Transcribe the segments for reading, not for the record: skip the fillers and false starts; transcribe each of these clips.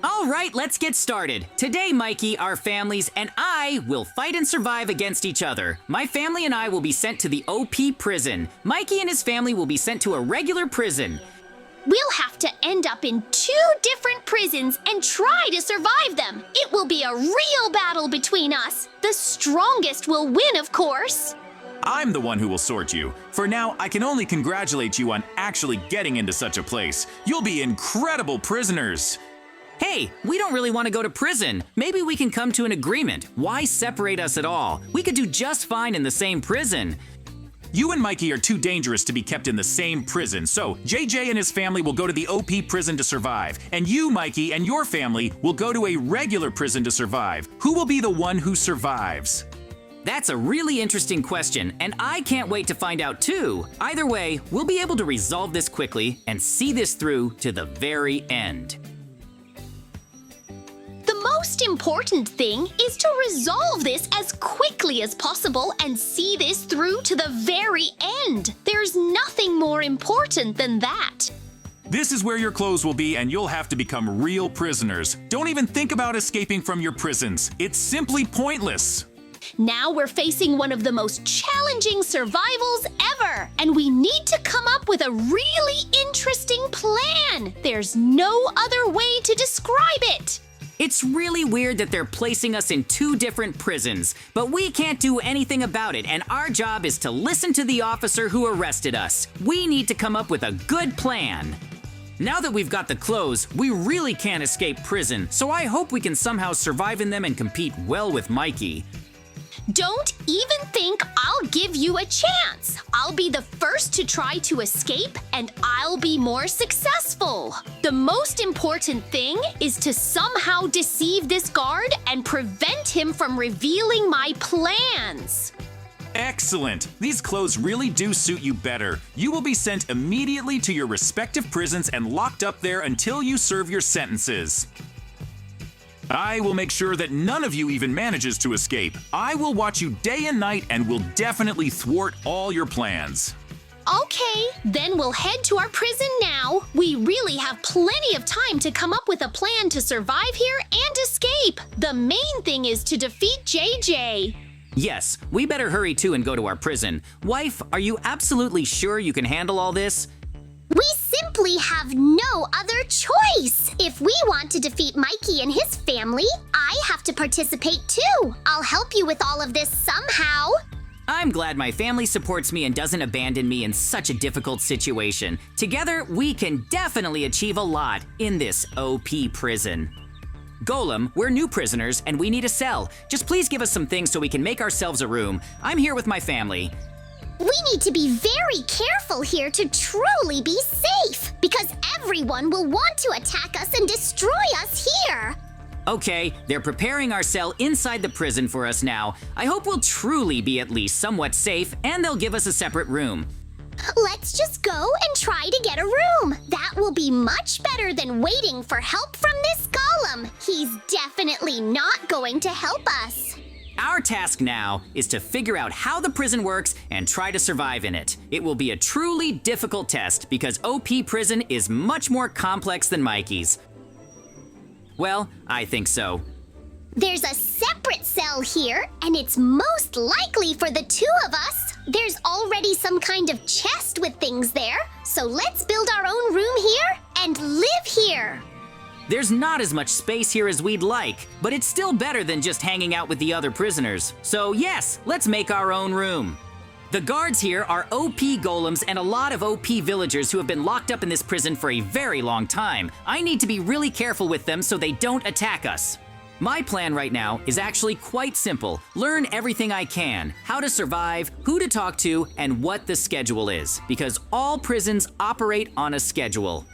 All right, let's get started. Today, Mikey, our families, and I will fight and survive against each other. My family and I will be sent to the OP prison. Mikey and his family will be sent to a regular prison. We'll have to end up in 2 different prisons and try to survive them. It will be a real battle between us. The strongest will win, of course. I'm the one who will sort you. For now, I can only congratulate you on actually getting into such a place. You'll be incredible prisoners. Hey, we don't really want to go to prison. Maybe we can come to an agreement. Why separate us at all? We could do just fine in the same prison. You and Mikey are too dangerous to be kept in the same prison, so JJ and his family will go to the OP prison to survive, and you, Mikey, and your family will go to a regular prison to survive. Who will be the one who survives? That's a really interesting question, and I can't wait to find out too. Either way, we'll be able to resolve this quickly and see this through to the very end. The most important thing is to resolve this as quickly as possible and see this through to the very end. There's nothing more important than that. This is where your clothes will be, and you'll have to become real prisoners. Don't even think about escaping from your prisons. It's simply pointless. Now we're facing one of the most challenging survivals ever, and we need to come up with a really interesting plan. There's no other way to describe it. It's really weird that they're placing us in 2 different prisons, but we can't do anything about it, and our job is to listen to the officer who arrested us. We need to come up with a good plan. Now that we've got the clothes, we really can't escape prison, so I hope we can somehow survive in them and compete well with Mikey. Don't even think I'll give you a chance. I'll be the first to try to escape, and I'll be more successful. The most important thing is to somehow deceive this guard and prevent him from revealing my plans. Excellent! These clothes really do suit you better. You will be sent immediately to your respective prisons and locked up there until you serve your sentences. I will make sure that none of you even manages to escape. I will watch you day and night and will definitely thwart all your plans. Okay, then we'll head to our prison now. We really have plenty of time to come up with a plan to survive here and escape. The main thing is to defeat JJ. Yes, we better hurry too and go to our prison. Wife, are you absolutely sure you can handle all this? We simply have no other choice. If we want to defeat Mikey and his family, I have to participate too. I'll help you with all of this somehow. I'm glad my family supports me and doesn't abandon me in such a difficult situation. Together, we can definitely achieve a lot in this OP prison. Golem, we're new prisoners and we need a cell. Just please give us some things so we can make ourselves a room. I'm here with my family. We need to be very careful here to truly be safe, because everyone will want to attack us and destroy us here. Okay, they're preparing our cell inside the prison for us now. I hope we'll truly be at least somewhat safe, and they'll give us a separate room. Let's just go and try to get a room. That will be much better than waiting for help from this golem. He's definitely not going to help us. Our task now is to figure out how the prison works and try to survive in it. It will be a truly difficult test because OP prison is much more complex than Mikey's. Well, I think so. There's a separate cell here, and it's most likely for the 2 of us. There's already some kind of chest with things there, so let's build our own room here and live here. There's not as much space here as we'd like, but it's still better than just hanging out with the other prisoners. So yes, let's make our own room. The guards here are OP golems and a lot of OP villagers who have been locked up in this prison for a very long time. I need to be really careful with them so they don't attack us. My plan right now is actually quite simple. Learn everything I can, how to survive, who to talk to, and what the schedule is, because all prisons operate on a schedule.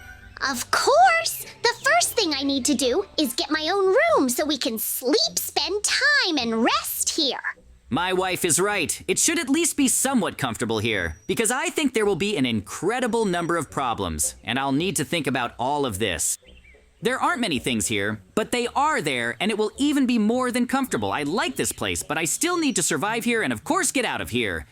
Of course! The first thing I need to do is get my own room so we can sleep, spend time, and rest here. My wife is right. It should at least be somewhat comfortable here, because I think there will be an incredible number of problems, and I'll need to think about all of this. There aren't many things here, but they are there, and it will even be more than comfortable. I like this place, but I still need to survive here and of course get out of here.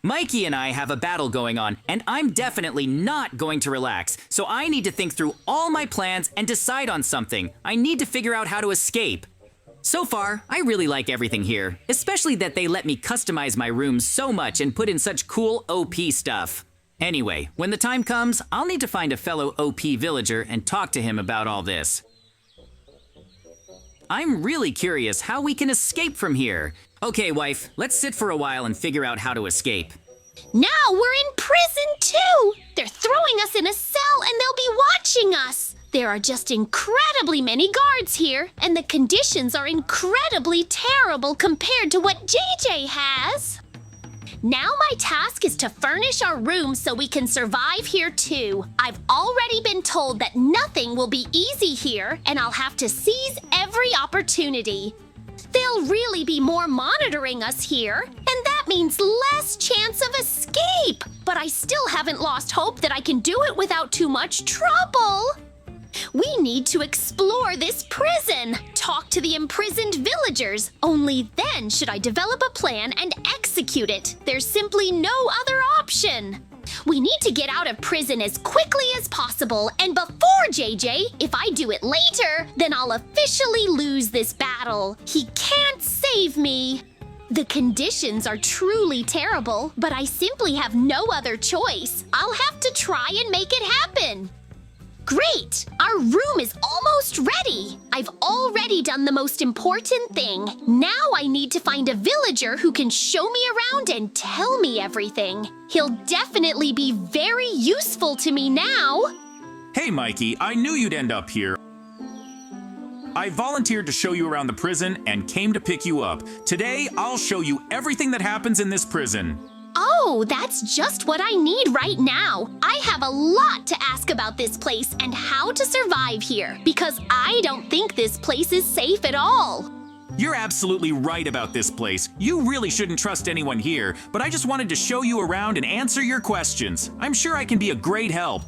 Mikey and I have a battle going on, and I'm definitely not going to relax. So I need to think through all my plans and decide on something. I need to figure out how to escape. So far, I really like everything here, especially that they let me customize my rooms so much and put in such cool OP stuff. Anyway, when the time comes, I'll need to find a fellow OP villager and talk to him about all this. I'm really curious how we can escape from here. Okay, wife, let's sit for a while and figure out how to escape. Now we're in prison too! They're throwing us in a cell and they'll be watching us! There are just incredibly many guards here, and the conditions are incredibly terrible compared to what JJ has. Now my task is to furnish our room so we can survive here too. I've already been told that nothing will be easy here, and I'll have to seize every opportunity. They'll really be more monitoring us here, and that means less chance of escape. But I still haven't lost hope that I can do it without too much trouble. We need to explore this prison, talk to the imprisoned villagers. Only then should I develop a plan and execute it. There's simply no other option. We need to get out of prison as quickly as possible, and before JJ, if I do it later, then I'll officially lose this battle. He can't save me. The conditions are truly terrible, but I simply have no other choice. I'll have to try and make it happen. Great! Our room is almost ready! I've already done the most important thing. Now I need to find a villager who can show me around and tell me everything. He'll definitely be very useful to me now. Hey, Mikey, I knew you'd end up here. I volunteered to show you around the prison and came to pick you up. Today, I'll show you everything that happens in this prison. Oh, that's just what I need right now. I have a lot to ask about this place and how to survive here, because I don't think this place is safe at all. You're absolutely right about this place. You really shouldn't trust anyone here, but I just wanted to show you around and answer your questions. I'm sure I can be a great help.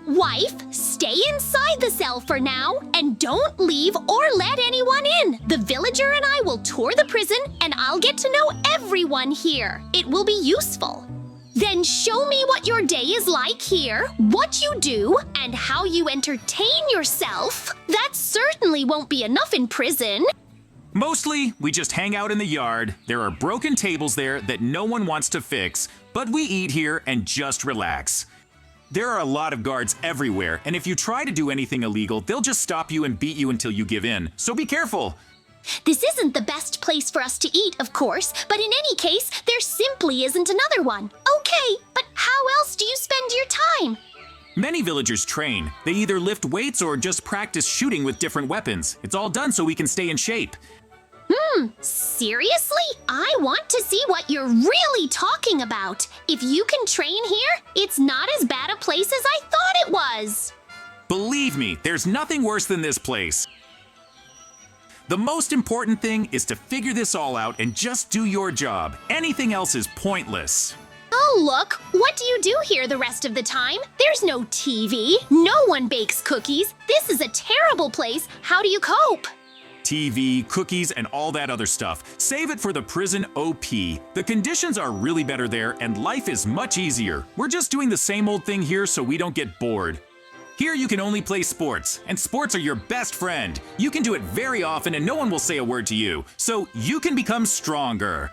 Wife, stay inside the cell for now and don't leave or let anyone in. The villager and I will tour the prison and I'll get to know everyone here. It will be useful. Then show me what your day is like here, what you do, and how you entertain yourself. That certainly won't be enough in prison. Mostly, we just hang out in the yard. There are broken tables there that no one wants to fix, but we eat here and just relax. There are a lot of guards everywhere, and if you try to do anything illegal, they'll just stop you and beat you until you give in. So be careful. This isn't the best place for us to eat, of course, but in any case, there simply isn't another one. Okay, but how else do you spend your time? Many villagers train. They either lift weights or just practice shooting with different weapons. It's all done so we can stay in shape. Seriously? I want to see what you're really talking about. If you can train here, it's not as bad a place as I thought it was. Believe me, there's nothing worse than this place. The most important thing is to figure this all out and just do your job. Anything else is pointless. Oh, look, what do you do here the rest of the time? There's no TV. No one bakes cookies. This is a terrible place. How do you cope? TV, cookies, and all that other stuff. Save it for the prison OP. The conditions are really better there and life is much easier. We're just doing the same old thing here so we don't get bored. Here you can only play sports, and sports are your best friend. You can do it very often and no one will say a word to you, so you can become stronger.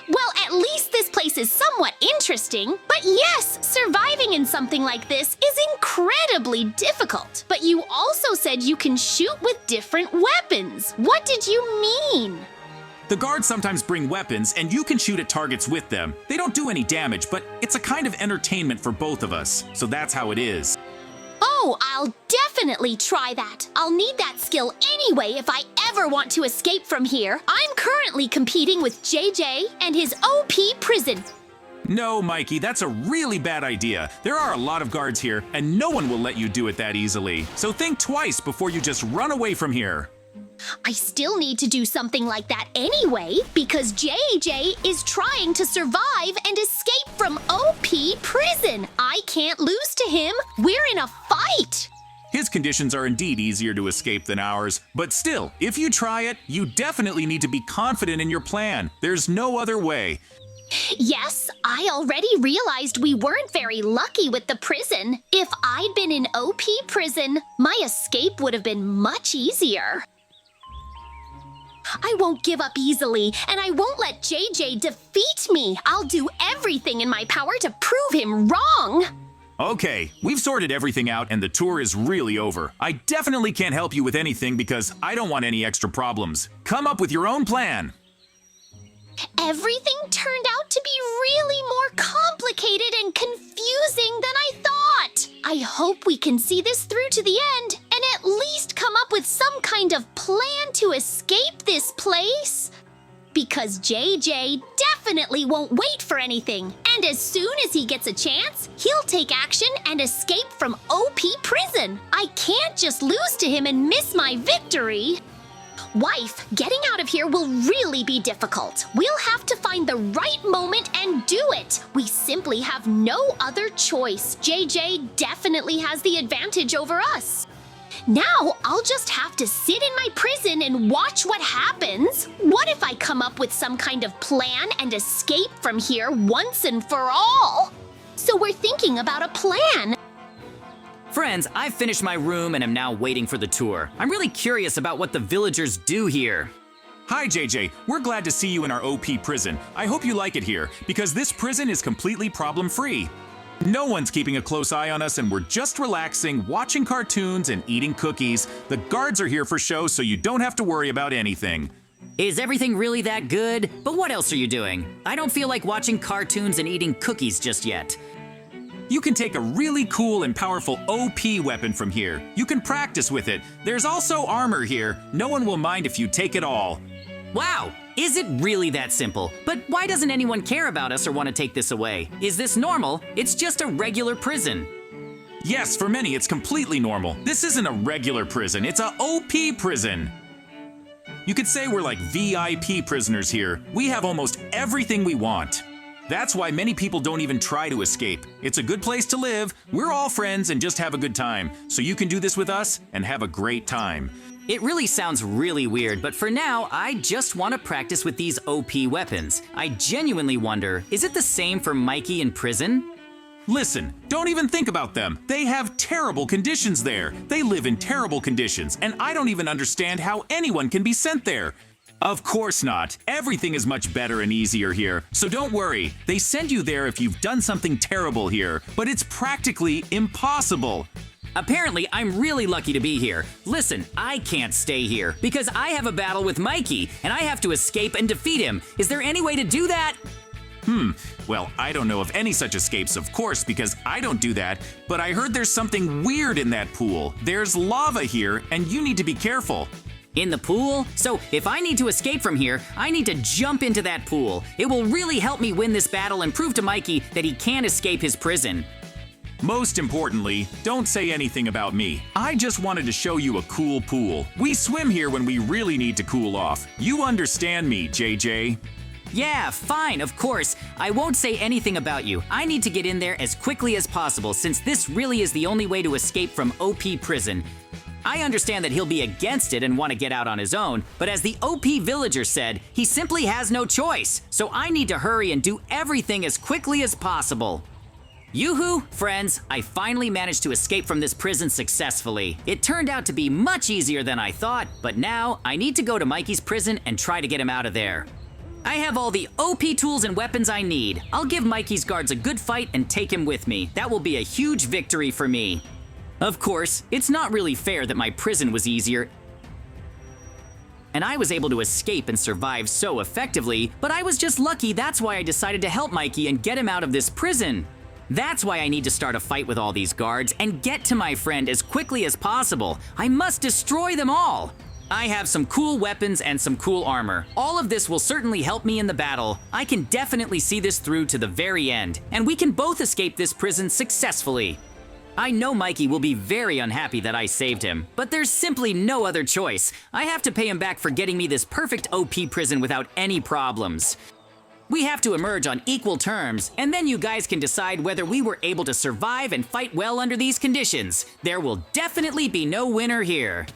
Well, at least this place is somewhat interesting. But yes, surviving in something like this is incredibly difficult. But you also said you can shoot with different weapons. What did you mean? The guards sometimes bring weapons and you can shoot at targets with them. They don't do any damage, but it's a kind of entertainment for both of us. So that's how it is. Oh, I'll definitely try that. I'll need that skill anyway if I ever want to escape from here. I'm currently competing with JJ and his OP prison. No, Mikey, that's a really bad idea. There are a lot of guards here, and no one will let you do it that easily. So think twice before you just run away from here. I still need to do something like that anyway, because JJ is trying to survive and escape from OP prison. I can't lose to him. We're in a fight. His conditions are indeed easier to escape than ours, but still, if you try it, you definitely need to be confident in your plan. There's no other way. Yes, I already realized we weren't very lucky with the prison. If I'd been in OP prison, my escape would have been much easier. I won't give up easily, and I won't let JJ defeat me. I'll do everything in my power to prove him wrong. Okay, we've sorted everything out and the tour is really over. I definitely can't help you with anything because I don't want any extra problems. Come up with your own plan. Everything turned out to be really more complicated and confusing than I thought. I hope we can see this through to the end and at least come up with some kind of plan to escape this place. Because JJ definitely won't wait for anything. And as soon as he gets a chance, he'll take action and escape from OP prison. I can't just lose to him and miss my victory. Wife, getting out of here will really be difficult. We'll have to find the right moment and do it. We simply have no other choice. JJ definitely has the advantage over us. Now, I'll just have to sit in my prison and watch what happens. What if I come up with some kind of plan and escape from here once and for all? So we're thinking about a plan. Friends, I've finished my room and am now waiting for the tour. I'm really curious about what the villagers do here. Hi JJ, we're glad to see you in our OP prison. I hope you like it here, because this prison is completely problem-free. No one's keeping a close eye on us and we're just relaxing, watching cartoons and eating cookies. The guards are here for show, so you don't have to worry about anything. Is everything really that good? But what else are you doing? I don't feel like watching cartoons and eating cookies just yet. You can take a really cool and powerful OP weapon from here. You can practice with it. There's also armor here. No one will mind if you take it all. Wow! Is it really that simple? But why doesn't anyone care about us or want to take this away? Is this normal? It's just a regular prison. Yes, for many it's completely normal. This isn't a regular prison, it's a OP prison. You could say we're like VIP prisoners here. We have almost everything we want. That's why many people don't even try to escape. It's a good place to live, we're all friends and just have a good time. So you can do this with us and have a great time. It really sounds really weird, but for now, I just want to practice with these OP weapons. I genuinely wonder, is it the same for Mikey in prison? Listen, don't even think about them. They have terrible conditions there. They live in terrible conditions, and I don't even understand how anyone can be sent there. Of course not. Everything is much better and easier here, so don't worry. They send you there if you've done something terrible here, but it's practically impossible. Apparently, I'm really lucky to be here. Listen, I can't stay here because I have a battle with Mikey and I have to escape and defeat him. Is there any way to do that? Well, I don't know of any such escapes, of course, because I don't do that, but I heard there's something weird in that pool. There's lava here, and you need to be careful. In the pool? So if I need to escape from here, I need to jump into that pool. It will really help me win this battle and prove to Mikey that he can't escape his prison. Most importantly, don't say anything about me. I just wanted to show you a cool pool. We swim here when we really need to cool off. You understand me, JJ. Yeah, fine, of course. I won't say anything about you. I need to get in there as quickly as possible since this really is the only way to escape from OP prison. I understand that he'll be against it and want to get out on his own, but as the OP villager said, he simply has no choice. So I need to hurry and do everything as quickly as possible. Yoo-hoo, friends, I finally managed to escape from this prison successfully. It turned out to be much easier than I thought, but now I need to go to Mikey's prison and try to get him out of there. I have all the OP tools and weapons I need. I'll give Mikey's guards a good fight and take him with me. That will be a huge victory for me. Of course, it's not really fair that my prison was easier and I was able to escape and survive so effectively, but I was just lucky. That's why I decided to help Mikey and get him out of this prison. That's why I need to start a fight with all these guards and get to my friend as quickly as possible. I must destroy them all. I have some cool weapons and some cool armor. All of this will certainly help me in the battle. I can definitely see this through to the very end, and we can both escape this prison successfully. I know Mikey will be very unhappy that I saved him, but there's simply no other choice. I have to pay him back for getting me this perfect OP prison without any problems. We have to emerge on equal terms, and then you guys can decide whether we were able to survive and fight well under these conditions. There will definitely be no winner here.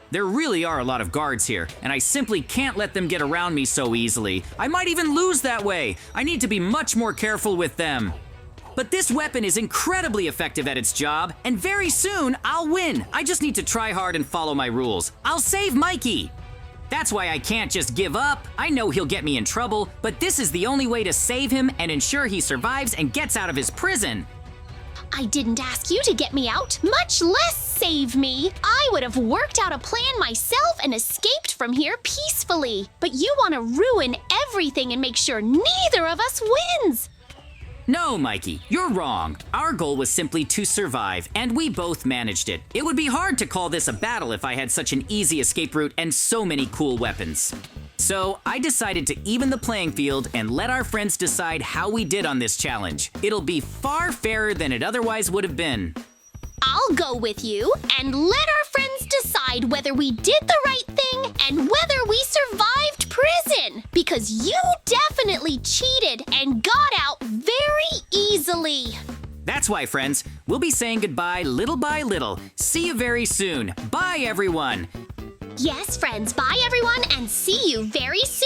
There really are a lot of guards here, and I simply can't let them get around me so easily. I might even lose that way. I need to be much more careful with them. But this weapon is incredibly effective at its job, and very soon I'll win. I just need to try hard and follow my rules. I'll save Mikey. That's why I can't just give up. I know he'll get me in trouble, but this is the only way to save him and ensure he survives and gets out of his prison. I didn't ask you to get me out, much less save me. I would have worked out a plan myself and escaped from here peacefully. But you want to ruin everything and make sure neither of us wins. No, Mikey, you're wrong. Our goal was simply to survive, and we both managed it. It would be hard to call this a battle if I had such an easy escape route and so many cool weapons. So I decided to even the playing field and let our friends decide how we did on this challenge. It'll be far fairer than it otherwise would have been. I'll go with you and let our friends decide whether we did the right thing and whether we survived prison. Because you definitely cheated and got out very easily. That's why, friends, we'll be saying goodbye little by little. See you very soon. Bye, everyone. Yes, friends, bye everyone and see you very soon.